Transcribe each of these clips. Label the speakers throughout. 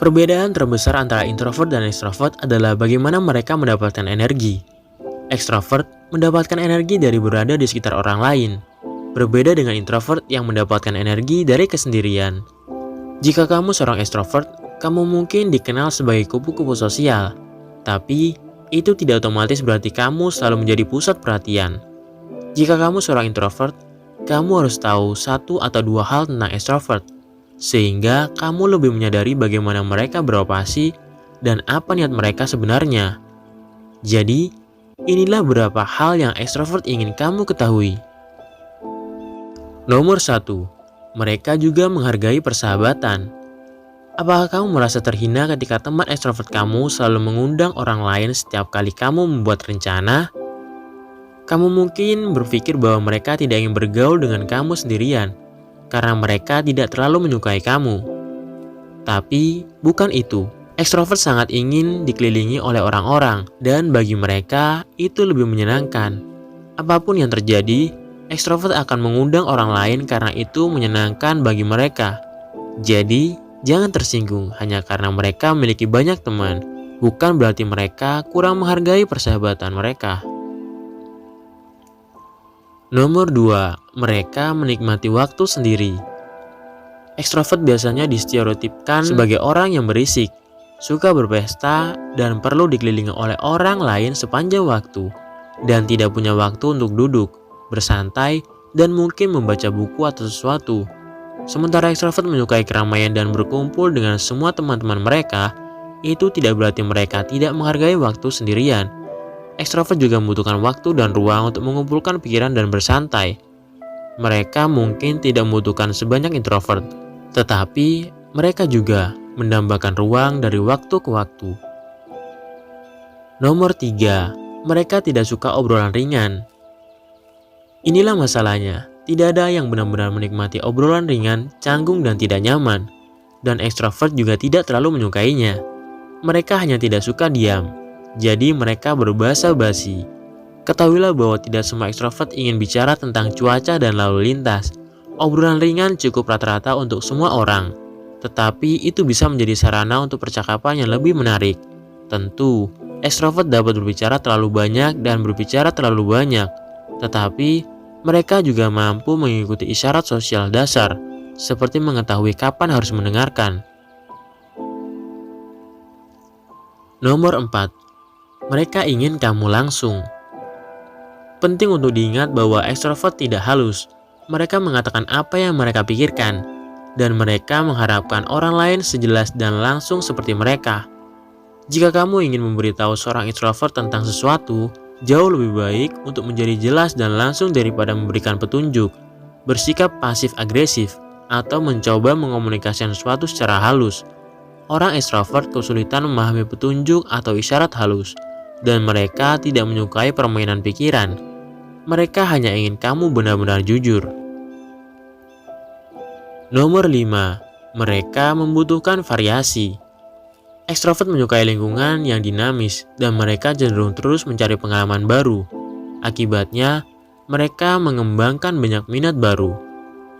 Speaker 1: Perbedaan terbesar antara introvert dan extrovert adalah bagaimana mereka mendapatkan energi. Extrovert mendapatkan energi dari berada di sekitar orang lain, berbeda dengan introvert yang mendapatkan energi dari kesendirian. Jika kamu seorang extrovert, kamu mungkin dikenal sebagai kupu-kupu sosial, tapi itu tidak otomatis berarti kamu selalu menjadi pusat perhatian. Jika kamu seorang introvert, kamu harus tahu satu atau dua hal tentang extrovert, sehingga kamu lebih menyadari bagaimana mereka beroperasi dan apa niat mereka sebenarnya. Jadi, inilah beberapa hal yang extrovert ingin kamu ketahui. Nomor 1. Mereka juga menghargai persahabatan. Apakah kamu merasa terhina ketika teman extrovert kamu selalu mengundang orang lain setiap kali kamu membuat rencana? Kamu mungkin berpikir bahwa mereka tidak ingin bergaul dengan kamu sendirian, karena mereka tidak terlalu menyukai kamu. Tapi, bukan itu. Extrovert sangat ingin dikelilingi oleh orang-orang, dan bagi mereka, itu lebih menyenangkan. Apapun yang terjadi, extrovert akan mengundang orang lain karena itu menyenangkan bagi mereka. Jadi, jangan tersinggung hanya karena mereka memiliki banyak teman. Bukan berarti mereka kurang menghargai persahabatan mereka. Nomor 2. Mereka menikmati waktu sendiri. Extrovert biasanya distereotipkan sebagai orang yang berisik, suka berpesta, dan perlu dikelilingi oleh orang lain sepanjang waktu, dan tidak punya waktu untuk duduk, bersantai, dan mungkin membaca buku atau sesuatu. Sementara extrovert menyukai keramaian dan berkumpul dengan semua teman-teman mereka, itu tidak berarti mereka tidak menghargai waktu sendirian. Extrovert juga membutuhkan waktu dan ruang untuk mengumpulkan pikiran dan bersantai. Mereka mungkin tidak membutuhkan sebanyak introvert, tetapi mereka juga mendambakan ruang dari waktu ke waktu. Nomor 3. Mereka tidak suka obrolan ringan. Inilah masalahnya, tidak ada yang benar-benar menikmati obrolan ringan, canggung dan tidak nyaman. Dan extrovert juga tidak terlalu menyukainya. Mereka hanya tidak suka diam. Jadi mereka berbahasa basi. Ketahuilah bahwa tidak semua extrovert ingin bicara tentang cuaca dan lalu lintas. Obrolan ringan cukup rata-rata untuk semua orang. Tetapi itu bisa menjadi sarana untuk percakapan yang lebih menarik. Tentu, extrovert dapat berbicara terlalu banyak dan berbicara terlalu banyak. Tetapi, mereka juga mampu mengikuti isyarat sosial dasar, seperti mengetahui kapan harus mendengarkan. Nomor 4. Mereka ingin kamu langsung. Penting untuk diingat bahwa extrovert tidak halus. Mereka mengatakan apa yang mereka pikirkan, dan mereka mengharapkan orang lain sejelas dan langsung seperti mereka. Jika kamu ingin memberitahu seorang introvert tentang sesuatu, jauh lebih baik untuk menjadi jelas dan langsung daripada memberikan petunjuk, bersikap pasif-agresif, atau mencoba mengomunikasikan sesuatu secara halus. Orang extrovert kesulitan memahami petunjuk atau isyarat halus, dan mereka tidak menyukai permainan pikiran. Mereka hanya ingin kamu benar-benar jujur. Nomor 5. Mereka membutuhkan variasi. Extrovert menyukai lingkungan yang dinamis, dan mereka cenderung terus mencari pengalaman baru. Akibatnya, mereka mengembangkan banyak minat baru.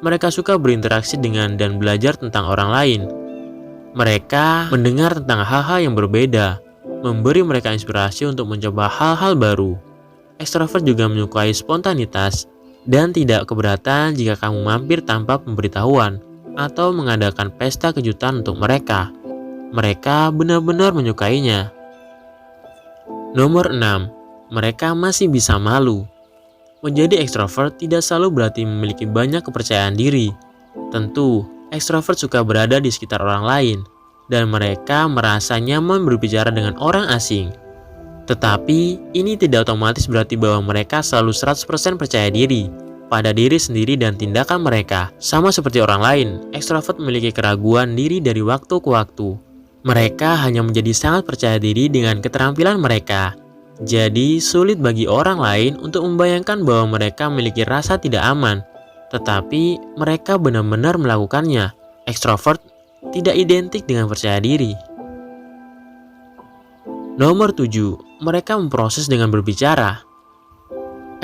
Speaker 1: Mereka suka berinteraksi dengan dan belajar tentang orang lain. Mereka mendengar tentang hal-hal yang berbeda, memberi mereka inspirasi untuk mencoba hal-hal baru. Extrovert juga menyukai spontanitas dan tidak keberatan jika kamu mampir tanpa pemberitahuan atau mengadakan pesta kejutan untuk mereka. Mereka benar-benar menyukainya. Nomor 6. Mereka masih bisa malu. Menjadi extrovert tidak selalu berarti memiliki banyak kepercayaan diri. Tentu, extrovert suka berada di sekitar orang lain, dan mereka merasa nyaman berbicara dengan orang asing. Tetapi, ini tidak otomatis berarti bahwa mereka selalu 100% percaya diri pada diri sendiri dan tindakan mereka. Sama seperti orang lain, extrovert memiliki keraguan diri dari waktu ke waktu. Mereka hanya menjadi sangat percaya diri dengan keterampilan mereka. Jadi, sulit bagi orang lain untuk membayangkan bahwa mereka memiliki rasa tidak aman. Tetapi, mereka benar-benar melakukannya. Extrovert tidak identik dengan percaya diri. Nomor 7. Mereka memproses dengan berbicara.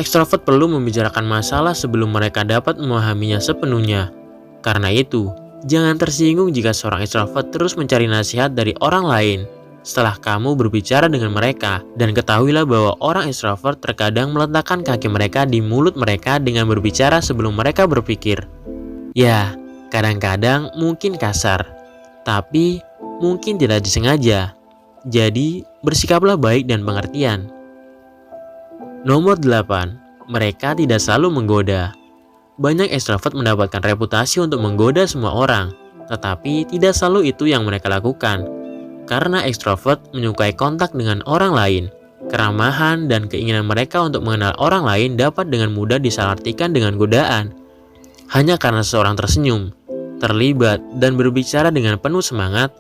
Speaker 1: Extrovert perlu membicarakan masalah sebelum mereka dapat memahaminya sepenuhnya. Karena itu, Jangan tersinggung jika seorang ekstrovert terus mencari nasihat dari orang lain setelah kamu berbicara dengan mereka, dan ketahuilah bahwa orang ekstrovert terkadang meletakkan kaki mereka di mulut mereka dengan berbicara sebelum mereka berpikir. Ya, kadang-kadang mungkin kasar, tapi mungkin tidak disengaja. Jadi, bersikaplah baik dan pengertian. Nomor 8. Mereka tidak selalu menggoda. Banyak ekstrovert mendapatkan reputasi untuk menggoda semua orang, tetapi tidak selalu itu yang mereka lakukan. Karena ekstrovert menyukai kontak dengan orang lain, keramahan dan keinginan mereka untuk mengenal orang lain dapat dengan mudah disalahartikan dengan godaan. Hanya karena seseorang tersenyum, terlibat, dan berbicara dengan penuh semangat,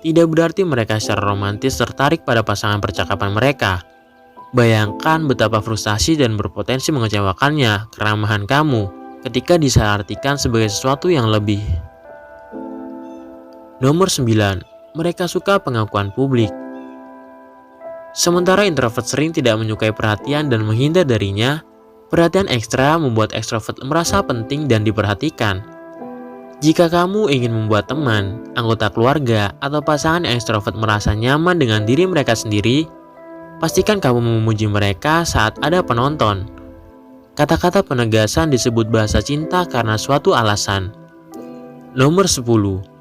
Speaker 1: tidak berarti mereka secara romantis tertarik pada pasangan percakapan mereka. Bayangkan betapa frustasi dan berpotensi mengecewakannya keramahan kamu ketika disalahartikan sebagai sesuatu yang lebih. Nomor 9. Mereka suka pengakuan publik. Sementara introvert sering tidak menyukai perhatian dan menghindar darinya, perhatian ekstra membuat ekstrovert merasa penting dan diperhatikan. Jika kamu ingin membuat teman, anggota keluarga, atau pasangan yang ekstrovert merasa nyaman dengan diri mereka sendiri, pastikan kamu memuji mereka saat ada penonton. Kata-kata penegasan disebut bahasa cinta karena suatu alasan. Nomor 10.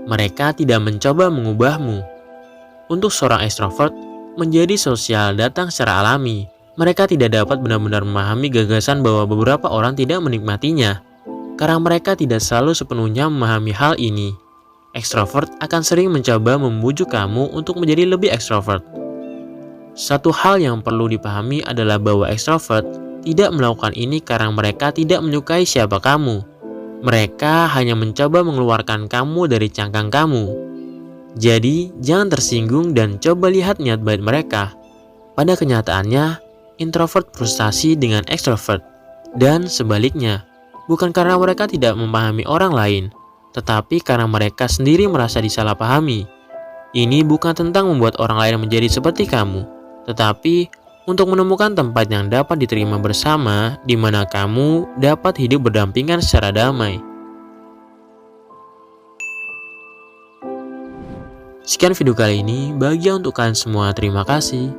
Speaker 1: Mereka tidak mencoba mengubahmu. Untuk seorang ekstrovert, menjadi sosial datang secara alami. Mereka tidak dapat benar-benar memahami gagasan bahwa beberapa orang tidak menikmatinya, karena mereka tidak selalu sepenuhnya memahami hal ini. Ekstrovert akan sering mencoba membujuk kamu untuk menjadi lebih ekstrovert. Satu hal yang perlu dipahami adalah bahwa ekstrovert tidak melakukan ini karena mereka tidak menyukai siapa kamu. Mereka hanya mencoba mengeluarkan kamu dari cangkang kamu. Jadi, jangan tersinggung dan coba lihat niat baik mereka. Pada kenyataannya, introvert frustasi dengan ekstrovert. Dan sebaliknya, bukan karena mereka tidak memahami orang lain, tetapi karena mereka sendiri merasa disalahpahami. Ini bukan tentang membuat orang lain menjadi seperti kamu, tetapi untuk menemukan tempat yang dapat diterima bersama, di mana kamu dapat hidup berdampingan secara damai. Sekian video kali ini, bahagia untuk kalian semua. Terima kasih.